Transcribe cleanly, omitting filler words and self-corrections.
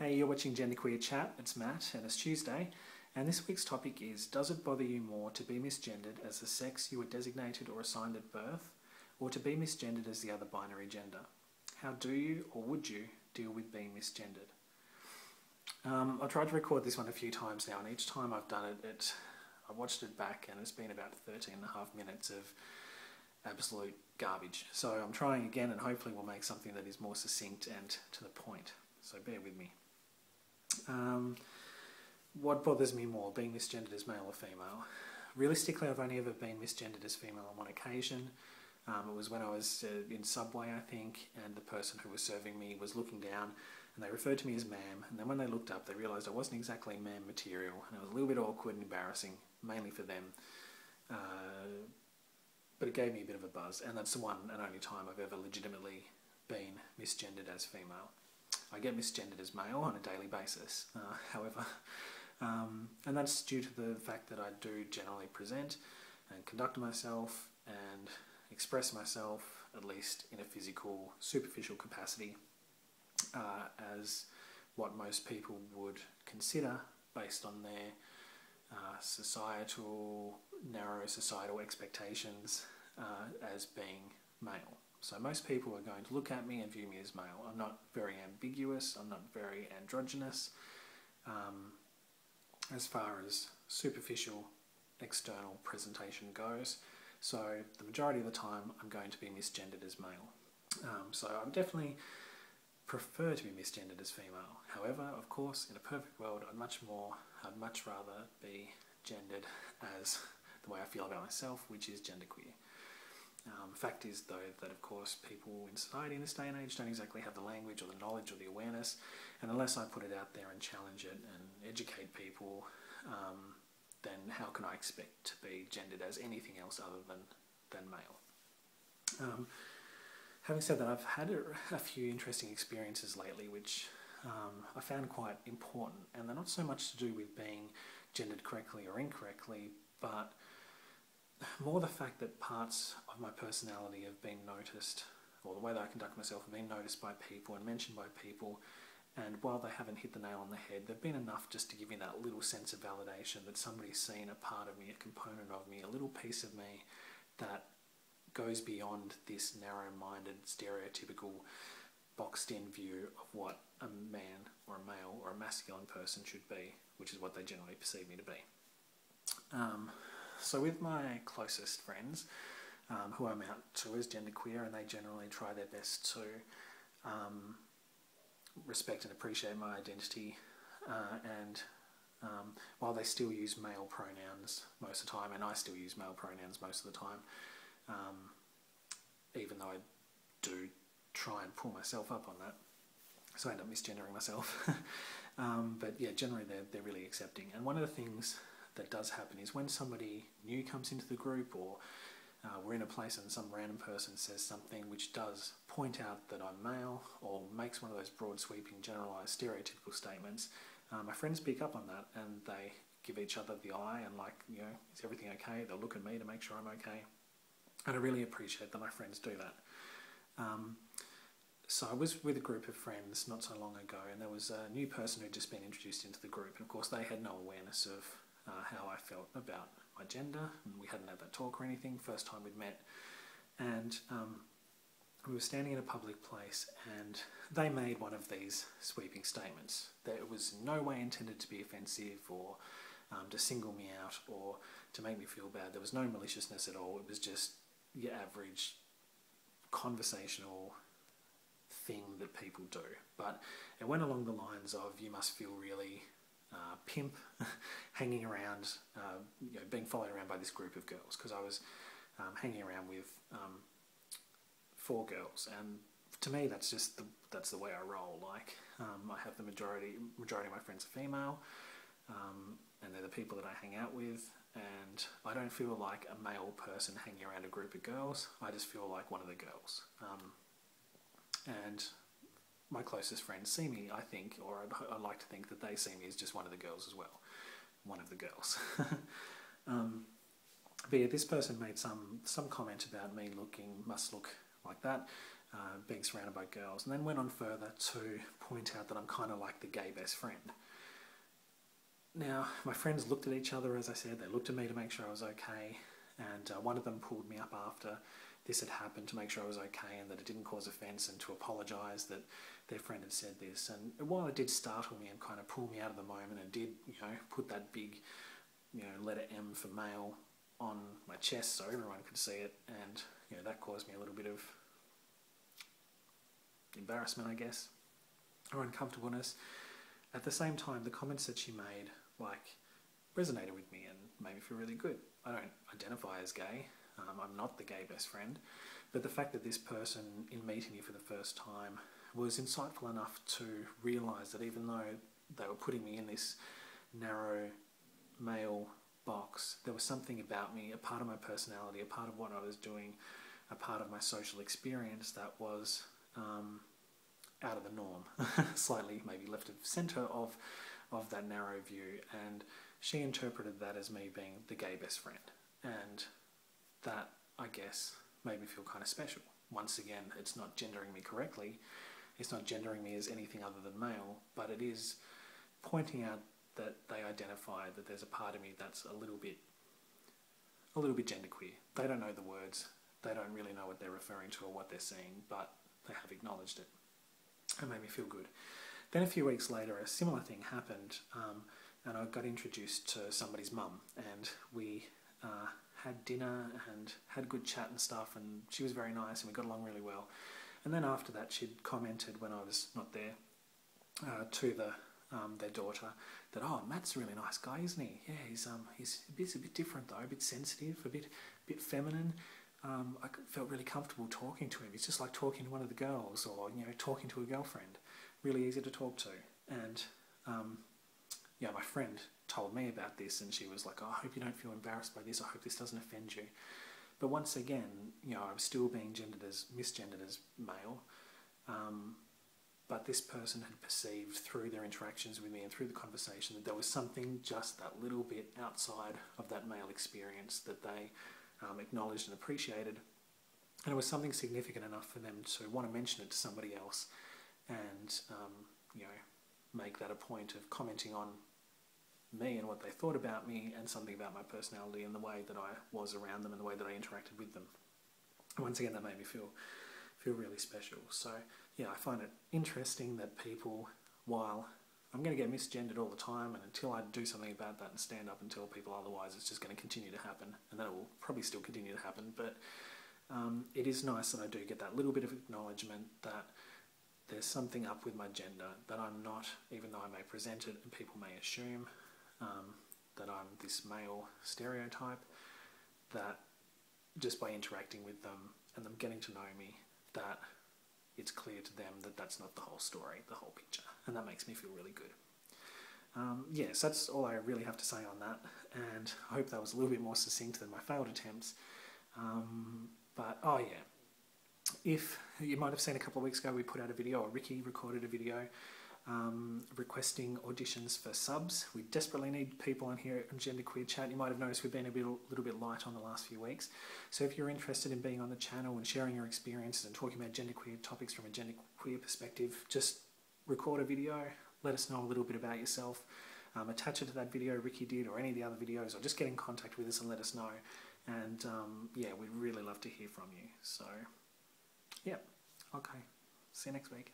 Hey, you're watching GenderqueerChat, it's Matt and it's Tuesday, and this week's topic is: does it bother you more to be misgendered as the sex you were designated or assigned at birth, or to be misgendered as the other binary gender? How do you or would you deal with being misgendered? I've tried to record this one a few times now, and each time I've done it, I watched it back and it's been about 13.5 minutes of absolute garbage. So I'm trying again, and hopefully we'll make something that is more succinct and to the point. So bear with me. What bothers me more, being misgendered as male or female? Realistically, I've only ever been misgendered as female on one occasion. It was when I was in Subway, I think, and the person who was serving me was looking down and they referred to me as ma'am, and then when they looked up they realised I wasn't exactly ma'am material, and it was a little bit awkward and embarrassing, mainly for them. But it gave me a bit of a buzz, and that's the one and only time I've ever legitimately been misgendered as female. I get misgendered as male on a daily basis, however, and that's due to the fact that I do generally present and conduct myself and express myself, at least in a physical, superficial capacity, as what most people would consider, based on their narrow societal expectations, as being male. So most people are going to look at me and view me as male. I'm not very ambiguous, I'm not very androgynous, as far as superficial external presentation goes. So the majority of the time I'm going to be misgendered as male. So I would definitely prefer to be misgendered as female. However, of course, in a perfect world, I'd much rather be gendered as the way I feel about myself, which is genderqueer. Fact is, though, that of course people in society in this day and age don't exactly have the language or the knowledge or the awareness, and unless I put it out there and challenge it and educate people, then how can I expect to be gendered as anything else other than male? Having said that, I've had a few interesting experiences lately which I found quite important, and they're not so much to do with being gendered correctly or incorrectly, but more the fact that parts of my personality have been noticed, or the way that I conduct myself have been noticed by people and mentioned by people, and while they haven't hit the nail on the head, they've been enough just to give me that little sense of validation that somebody's seen a part of me, a component of me, a little piece of me that goes beyond this narrow-minded, stereotypical, boxed-in view of what a man or a male or a masculine person should be, which is what they generally perceive me to be. So with my closest friends, who I'm out to as genderqueer, and they generally try their best to respect and appreciate my identity, and while they still use male pronouns most of the time, and I still use male pronouns most of the time, even though I do try and pull myself up on that, so I end up misgendering myself. But yeah, generally they're really accepting. And one of the things that does happen is when somebody new comes into the group, or we're in a place and some random person says something which does point out that I'm male, or makes one of those broad sweeping generalised stereotypical statements, my friends pick up on that and they give each other the eye and, like, you know, is everything okay? They'll look at me to make sure I'm okay. And I really appreciate that my friends do that. So I was with a group of friends not so long ago, and there was a new person who'd just been introduced into the group, and of course they had no awareness of how I felt about my gender, and we hadn't had that talk or anything, first time we'd met. And we were standing in a public place and they made one of these sweeping statements that it was in no way intended to be offensive or to single me out or to make me feel bad. There was no maliciousness at all. It was just your average conversational thing that people do. But it went along the lines of, you must feel really pimp hanging around, you know, being followed around by this group of girls, because I was hanging around with 4 girls, and to me that's the way I roll. Like, I have the majority of my friends are female, and they're the people that I hang out with, and I don't feel like a male person hanging around a group of girls. I just feel like one of the girls, and my closest friends see me, I think, or I'd like to think that they see me as just one of the girls as well. One of the girls. But yeah, this person made some comment about me must look like that. being surrounded by girls, and then went on further to point out that I'm kind of like the gay best friend. Now, my friends looked at each other, as I said, they looked at me to make sure I was okay, and one of them pulled me up after this had happened to make sure I was okay and that it didn't cause offence, and to apologise that their friend had said this. And while it did startle me and kind of pull me out of the moment and did, put that big, letter M for male on my chest so everyone could see it, and that caused me a little bit of embarrassment, I guess, or uncomfortableness. At the same time, the comments that she made resonated with me and made me feel really good. I don't identify as gay. I'm not the gay best friend, but the fact that this person, in meeting me for the first time, was insightful enough to realise that even though they were putting me in this narrow male box, there was something about me, a part of my personality, a part of what I was doing, a part of my social experience that was out of the norm, slightly maybe left of centre of that narrow view, and she interpreted that as me being the gay best friend, and that, I guess, made me feel kind of special. Once again, it's not gendering me correctly, it's not gendering me as anything other than male, but it is pointing out that they identify that there's a part of me that's a little bit genderqueer. They don't know the words, they don't really know what they're referring to or what they're seeing, but they have acknowledged it. It made me feel good. Then a few weeks later, a similar thing happened, and I got introduced to somebody's mum, and we had dinner and had good chat and stuff, and she was very nice and we got along really well. And then after that, she'd commented when I was not there to their daughter that, "Oh, Matt's a really nice guy, isn't he? Yeah, he's a bit different though, a bit sensitive, a bit feminine. I felt really comfortable talking to him. He's just like talking to one of the girls, or talking to a girlfriend. Really easy to talk to." And my friend told me about this, and she was like, "Oh, I hope you don't feel embarrassed by this. I hope this doesn't offend you." But once again, I was still being misgendered as male. But this person had perceived through their interactions with me and through the conversation that there was something just that little bit outside of that male experience that they acknowledged and appreciated, and it was something significant enough for them to want to mention it to somebody else, and make that a point of commenting on me and what they thought about me, and something about my personality and the way that I was around them and the way that I interacted with them. And once again, that made me feel really special. So yeah, I find it interesting that people, while I'm going to get misgendered all the time, and until I do something about that and stand up and tell people otherwise, it's just going to continue to happen, and that will probably still continue to happen. But it is nice that I do get that little bit of acknowledgement that there's something up with my gender, that I'm not, even though I may present it and people may assume that I'm this male stereotype, that just by interacting with them and them getting to know me, that it's clear to them that that's not the whole story, the whole picture, and that makes me feel really good. Yes, that's all I really have to say on that, and I hope that was a little bit more succinct than my failed attempts. But, oh yeah, if you might have seen a couple of weeks ago, we put out a video, or Ricky recorded a video, requesting auditions for subs. We desperately need people on here on GenderqueerChat. You might have noticed we've been a little bit light on the last few weeks. So if you're interested in being on the channel and sharing your experiences and talking about genderqueer topics from a genderqueer perspective, just record a video, let us know a little bit about yourself, attach it to that video Ricky did, or any of the other videos, or just get in contact with us and let us know. And yeah, we'd really love to hear from you. So yeah, okay, see you next week.